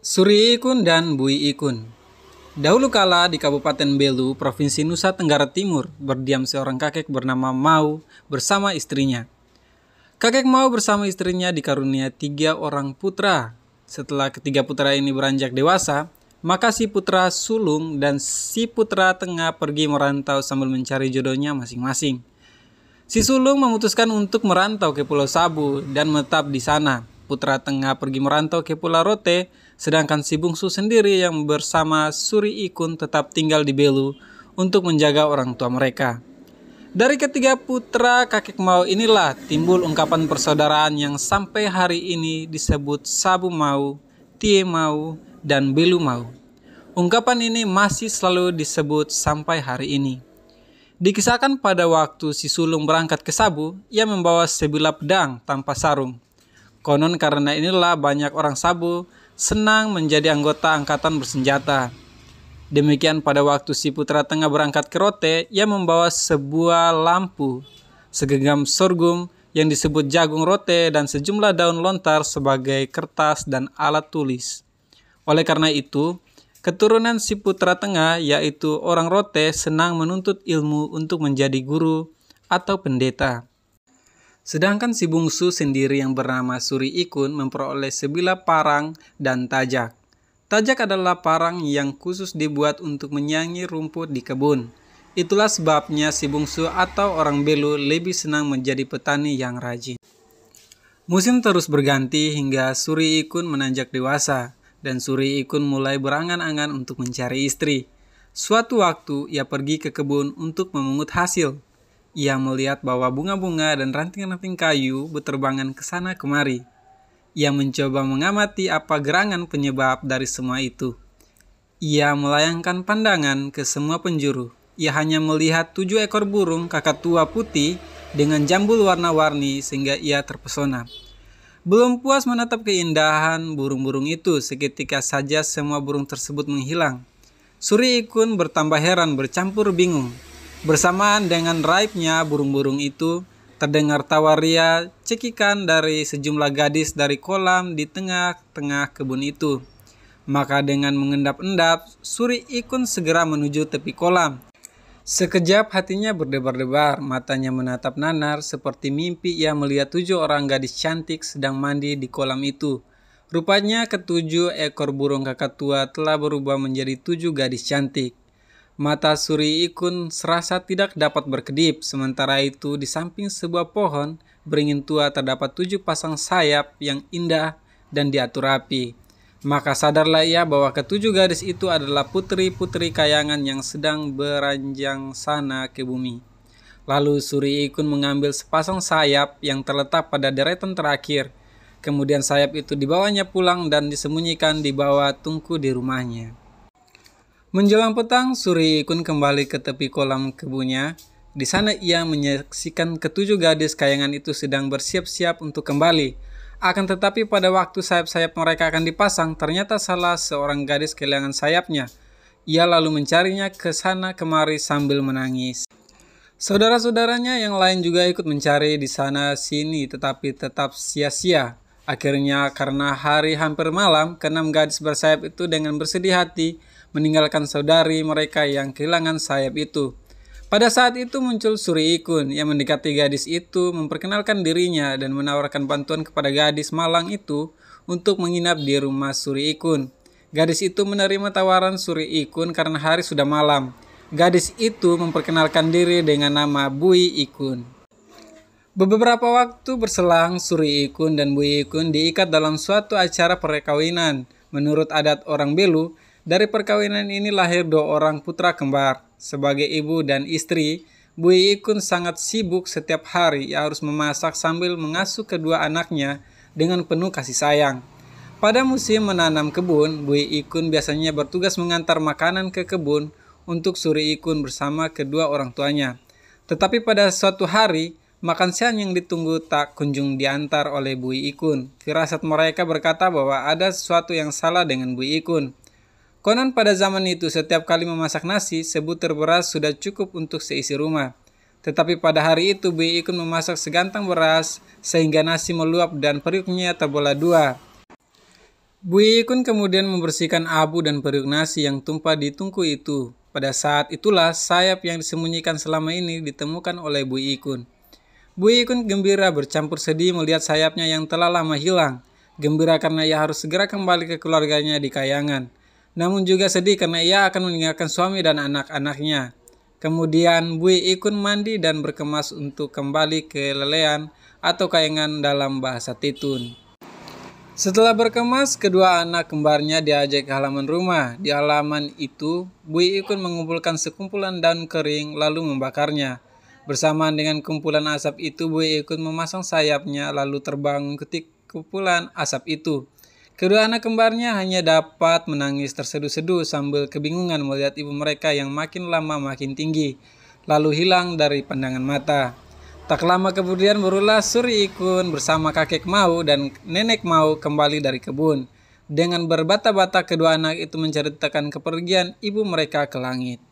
Suri Ikun dan Bui Ikun. Dahulu kala di Kabupaten Belu, Provinsi Nusa Tenggara Timur, berdiam seorang kakek bernama Mau bersama istrinya. Kakek Mau bersama istrinya dikarunia 3 orang putra. Setelah ketiga putra ini beranjak dewasa, maka si putra sulung dan si putra tengah pergi merantau sambil mencari jodohnya masing-masing. Si sulung memutuskan untuk merantau ke Pulau Sabu dan menetap di sana. Putra tengah pergi merantau ke Pulau Rote, sedangkan si bungsu sendiri yang bersama Suri Ikun tetap tinggal di Belu untuk menjaga orang tua mereka. Dari ketiga putra kakek Mau inilah timbul ungkapan persaudaraan yang sampai hari ini disebut Sabu Mau, Tie Mau, dan Belu Mau. Ungkapan ini masih selalu disebut sampai hari ini. Dikisahkan pada waktu si sulung berangkat ke Sabu, ia membawa sebilah pedang tanpa sarung. Konon karena inilah banyak orang Sabu senang menjadi anggota angkatan bersenjata. Demikian pada waktu si putra tengah berangkat ke Rote, ia membawa sebuah lampu, segenggam sorghum yang disebut jagung rote dan sejumlah daun lontar sebagai kertas dan alat tulis. Oleh karena itu, keturunan si putra tengah yaitu orang Rote senang menuntut ilmu untuk menjadi guru atau pendeta. Sedangkan si bungsu sendiri yang bernama Suri Ikun memperoleh sebilah parang dan tajak. Tajak adalah parang yang khusus dibuat untuk menyangi rumput di kebun. Itulah sebabnya si bungsu atau orang Belu lebih senang menjadi petani yang rajin. Musim terus berganti hingga Suri Ikun menanjak dewasa dan Suri Ikun mulai berangan-angan untuk mencari istri. Suatu waktu ia pergi ke kebun untuk memungut hasil. Ia melihat bahwa bunga-bunga dan ranting-ranting kayu berterbangan ke sana kemari. Ia mencoba mengamati apa gerangan penyebab dari semua itu. Ia melayangkan pandangan ke semua penjuru. Ia hanya melihat 7 ekor burung kakatua putih dengan jambul warna-warni sehingga ia terpesona. Belum puas menatap keindahan burung-burung itu, seketika saja semua burung tersebut menghilang. Suri Ikun bertambah heran bercampur bingung. Bersamaan dengan raibnya burung-burung itu, terdengar tawa ria cekikan dari sejumlah gadis dari kolam di tengah-tengah kebun itu. Maka dengan mengendap-endap, Suri Ikun segera menuju tepi kolam. Sekejap hatinya berdebar-debar, matanya menatap nanar seperti mimpi ia melihat 7 orang gadis cantik sedang mandi di kolam itu. Rupanya ke-7 ekor burung kakatua telah berubah menjadi 7 gadis cantik. Mata Suri Ikun serasa tidak dapat berkedip, sementara itu di samping sebuah pohon beringin tua terdapat 7 pasang sayap yang indah dan diatur rapi. Maka sadarlah ia bahwa ke-7 gadis itu adalah putri-putri kayangan yang sedang beranjang sana ke bumi. Lalu Suri Ikun mengambil sepasang sayap yang terletak pada deretan terakhir. Kemudian sayap itu dibawanya pulang dan disembunyikan di bawah tungku di rumahnya. Menjelang petang, Suri Ikun kembali ke tepi kolam kebunnya. Di sana ia menyaksikan ke-7 gadis kayangan itu sedang bersiap-siap untuk kembali. Akan tetapi pada waktu sayap-sayap mereka akan dipasang, ternyata salah seorang gadis kehilangan sayapnya. Ia lalu mencarinya ke sana kemari sambil menangis. Saudara-saudaranya yang lain juga ikut mencari di sana sini, tetapi tetap sia-sia. Akhirnya karena hari hampir malam, ke-6 gadis bersayap itu dengan bersedih hati meninggalkan saudari mereka yang kehilangan sayap itu. Pada saat itu muncul Suri Ikun yang mendekati gadis itu, memperkenalkan dirinya dan menawarkan bantuan kepada gadis malang itu untuk menginap di rumah Suri Ikun. Gadis itu menerima tawaran Suri Ikun karena hari sudah malam. Gadis itu memperkenalkan diri dengan nama Bui Ikun. Beberapa waktu berselang, Suri Ikun dan Bui Ikun diikat dalam suatu acara perkawinan. Menurut adat orang Belu, dari perkawinan ini lahir 2 orang putra kembar. Sebagai ibu dan istri, Bui Ikun sangat sibuk setiap hari. Ia harus memasak sambil mengasuh kedua anaknya dengan penuh kasih sayang. Pada musim menanam kebun, Bui Ikun biasanya bertugas mengantar makanan ke kebun untuk Suri Ikun bersama kedua orang tuanya. Tetapi pada suatu hari, makan siang yang ditunggu tak kunjung diantar oleh Bui Ikun. Firasat mereka berkata bahwa ada sesuatu yang salah dengan Bui Ikun. Konon pada zaman itu setiap kali memasak nasi, sebutir beras sudah cukup untuk seisi rumah. Tetapi pada hari itu Bui Ikun memasak segantang beras sehingga nasi meluap dan periuknya terbelah 2. Bui Ikun kemudian membersihkan abu dan periuk nasi yang tumpah di tungku itu. Pada saat itulah sayap yang disembunyikan selama ini ditemukan oleh Bui Ikun. Bui Ikun gembira bercampur sedih melihat sayapnya yang telah lama hilang. Gembira karena ia harus segera kembali ke keluarganya di Kayangan. Namun juga sedih karena ia akan meninggalkan suami dan anak-anaknya. Kemudian Bui Ikun mandi dan berkemas untuk kembali ke Lelean atau Kayangan dalam bahasa Titun. Setelah berkemas, kedua anak kembarnya diajak ke halaman rumah. Di halaman itu, Bui Ikun mengumpulkan sekumpulan daun kering lalu membakarnya. Bersamaan dengan kumpulan asap itu, Bui Ikun memasang sayapnya lalu terbang mengikuti kumpulan asap itu. Kedua anak kembarnya hanya dapat menangis terseduh-seduh sambil kebingungan melihat ibu mereka yang makin lama makin tinggi, lalu hilang dari pandangan mata. Tak lama kemudian barulah Suri Ikun bersama kakek Mau dan nenek Mau kembali dari kebun. Dengan berbata-bata kedua anak itu menceritakan kepergian ibu mereka ke langit.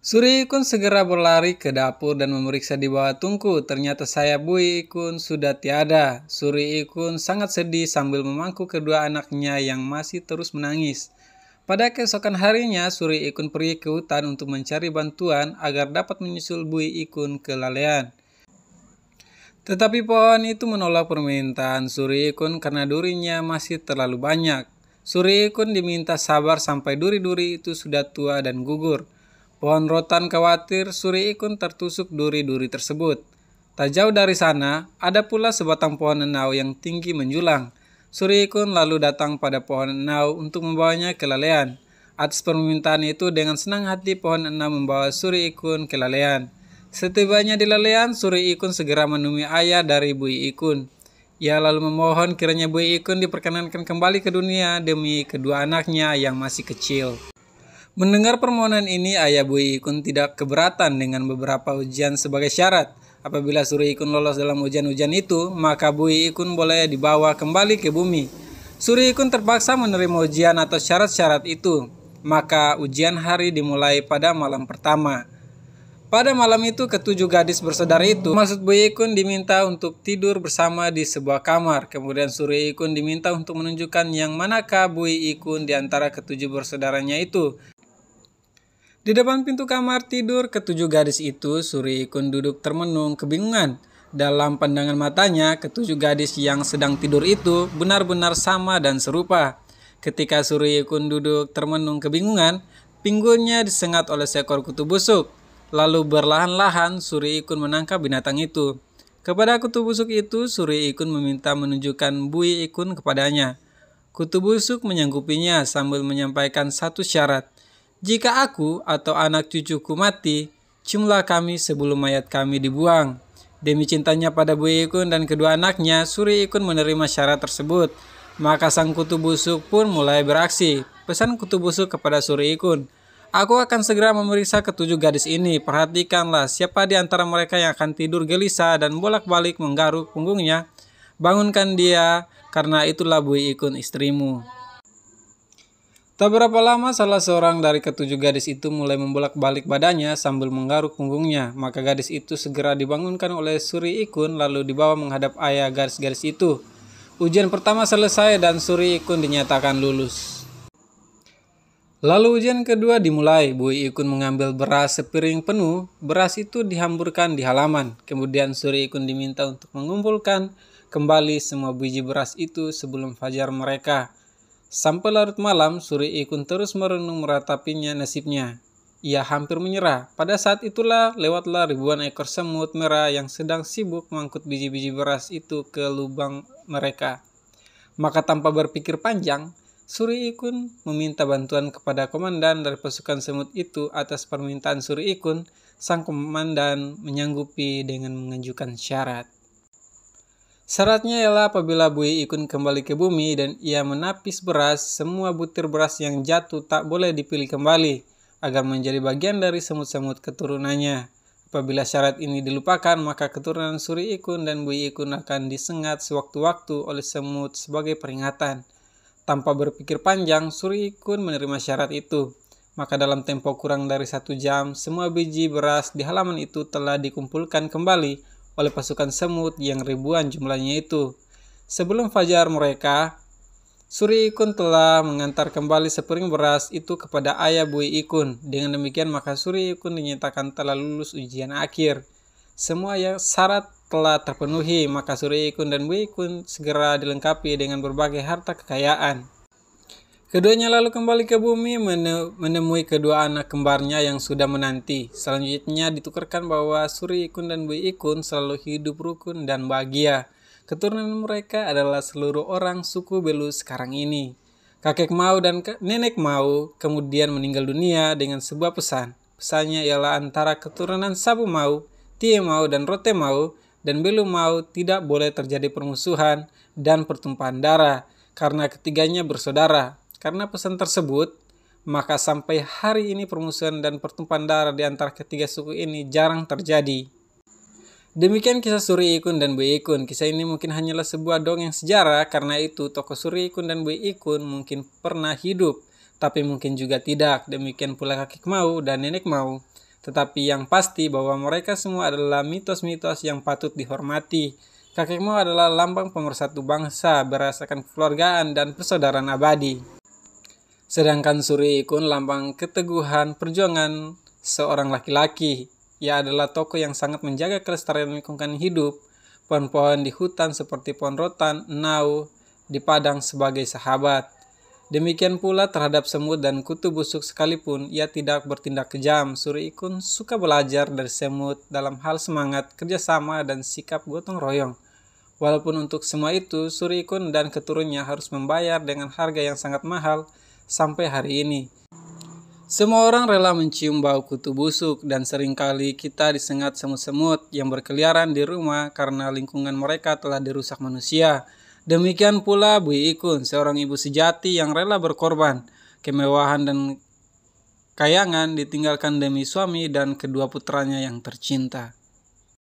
Suri Ikun segera berlari ke dapur dan memeriksa di bawah tungku. Ternyata sayap Bui Ikun sudah tiada. Suri Ikun sangat sedih sambil memangku kedua anaknya yang masih terus menangis. Pada keesokan harinya, Suri Ikun pergi ke hutan untuk mencari bantuan agar dapat menyusul Bui Ikun ke Lalean. Tetapi pohon itu menolak permintaan Suri Ikun karena durinya masih terlalu banyak. Suri Ikun diminta sabar sampai duri-duri itu sudah tua dan gugur. Pohon rotan khawatir Suri Ikun tertusuk duri-duri tersebut. Tak jauh dari sana, ada pula sebatang pohon enau yang tinggi menjulang. Suri Ikun lalu datang pada pohon enau untuk membawanya ke Lalean. Atas permintaan itu, dengan senang hati pohon enau membawa Suri Ikun ke Lalean. Setibanya di Lalean, Suri Ikun segera menemui ayah dari Bui Ikun. Ia lalu memohon kiranya Bui Ikun diperkenankan kembali ke dunia demi kedua anaknya yang masih kecil. Mendengar permohonan ini, ayah Bui Ikun tidak keberatan dengan beberapa ujian sebagai syarat. Apabila Suri Ikun lolos dalam ujian-ujian itu, maka Bui Ikun boleh dibawa kembali ke bumi. Suri Ikun terpaksa menerima ujian atau syarat-syarat itu. Maka ujian hari dimulai pada malam pertama. Pada malam itu, ketujuh gadis bersaudara itu, maksud Bui Ikun, diminta untuk tidur bersama di sebuah kamar. Kemudian Suri Ikun diminta untuk menunjukkan yang manakah Bui Ikun di antara ketujuh bersaudaranya itu. Di depan pintu kamar tidur ketujuh gadis itu, Suri Ikun duduk termenung kebingungan. Dalam pandangan matanya, ketujuh gadis yang sedang tidur itu benar-benar sama dan serupa. Ketika Suri Ikun duduk termenung kebingungan, pinggulnya disengat oleh seekor kutu busuk. Lalu berlahan-lahan Suri Ikun menangkap binatang itu. Kepada kutu busuk itu, Suri Ikun meminta menunjukkan Bui Ikun kepadanya. Kutu busuk menyanggupinya sambil menyampaikan satu syarat. Jika aku atau anak cucuku mati, ciumlah kami sebelum mayat kami dibuang. Demi cintanya pada Bui Ikun dan kedua anaknya, Suri Ikun menerima syarat tersebut. Maka sang kutu busuk pun mulai beraksi. Pesan kutu busuk kepada Suri Ikun. Aku akan segera memeriksa ketujuh gadis ini. Perhatikanlah siapa di antara mereka yang akan tidur gelisah dan bolak-balik menggaruk punggungnya. Bangunkan dia, karena itulah Bui Ikun istrimu. Tak berapa lama salah seorang dari ketujuh gadis itu mulai membolak-balik badannya sambil menggaruk punggungnya. Maka gadis itu segera dibangunkan oleh Suri Ikun lalu dibawa menghadap ayah gadis-gadis itu. Ujian pertama selesai dan Suri Ikun dinyatakan lulus. Lalu ujian kedua dimulai. Bui Ikun mengambil beras sepiring penuh. Beras itu dihamburkan di halaman. Kemudian Suri Ikun diminta untuk mengumpulkan kembali semua biji beras itu sebelum fajar mereka. Sampai larut malam, Suri Ikun terus merenung meratapinya nasibnya. Ia hampir menyerah. Pada saat itulah lewatlah ribuan ekor semut merah yang sedang sibuk mengangkut biji-biji beras itu ke lubang mereka. Maka tanpa berpikir panjang, Suri Ikun meminta bantuan kepada komandan dari pasukan semut itu. Atas permintaan Suri Ikun, sang komandan menyanggupi dengan mengajukan syarat. Syaratnya ialah apabila Bui Ikun kembali ke bumi dan ia menapis beras, semua butir beras yang jatuh tak boleh dipilih kembali, agar menjadi bagian dari semut-semut keturunannya. Apabila syarat ini dilupakan, maka keturunan Suri Ikun dan Bui Ikun akan disengat sewaktu-waktu oleh semut sebagai peringatan. Tanpa berpikir panjang, Suri Ikun menerima syarat itu. Maka dalam tempo kurang dari 1 jam, semua biji beras di halaman itu telah dikumpulkan kembali oleh pasukan semut yang ribuan jumlahnya itu. Sebelum fajar mereka, Suri Ikun telah mengantar kembali sepiring beras itu kepada ayah Bui Ikun. Dengan demikian maka Suri Ikun dinyatakan telah lulus ujian akhir. Semua yang syarat telah terpenuhi, maka Suri Ikun dan Bui Ikun segera dilengkapi dengan berbagai harta kekayaan. Keduanya lalu kembali ke bumi menemui kedua anak kembarnya yang sudah menanti. Selanjutnya ditukarkan bahwa Suri Ikun dan Bui Ikun selalu hidup rukun dan bahagia. Keturunan mereka adalah seluruh orang suku Belu sekarang ini. Kakek Mau dan nenek Mau kemudian meninggal dunia dengan sebuah pesan. Pesannya ialah antara keturunan Sabu Mau, Tie Mau, dan Rote Mau, dan Belu Mau tidak boleh terjadi permusuhan dan pertumpahan darah karena ketiganya bersaudara. Karena pesan tersebut, maka sampai hari ini permusuhan dan pertumpahan darah di antara ketiga suku ini jarang terjadi. Demikian kisah Suri Ikun dan Bui Ikun. Kisah ini mungkin hanyalah sebuah dongeng sejarah, karena itu tokoh Suri Ikun dan Bui Ikun mungkin pernah hidup, tapi mungkin juga tidak. Demikian pula kakek Mau dan nenek Mau. Tetapi yang pasti bahwa mereka semua adalah mitos-mitos yang patut dihormati. Kakek Mau adalah lambang pemersatu bangsa berdasarkan kekeluargaan dan persaudaraan abadi. Sedangkan Suri Ikun lambang keteguhan perjuangan seorang laki-laki. Ia adalah tokoh yang sangat menjaga kelestarian lingkungan hidup, pohon-pohon di hutan seperti pohon rotan, nau, di padang sebagai sahabat. Demikian pula terhadap semut dan kutu busuk sekalipun ia tidak bertindak kejam. Suri Ikun suka belajar dari semut dalam hal semangat, kerjasama, dan sikap gotong royong. Walaupun untuk semua itu, Suri Ikun dan keturunannya harus membayar dengan harga yang sangat mahal sampai hari ini. Semua orang rela mencium bau kutu busuk, dan seringkali kita disengat semut-semut yang berkeliaran di rumah karena lingkungan mereka telah dirusak manusia. Demikian pula Bui Ikun, seorang ibu sejati yang rela berkorban. Kemewahan dan kayangan ditinggalkan demi suami dan kedua putranya yang tercinta.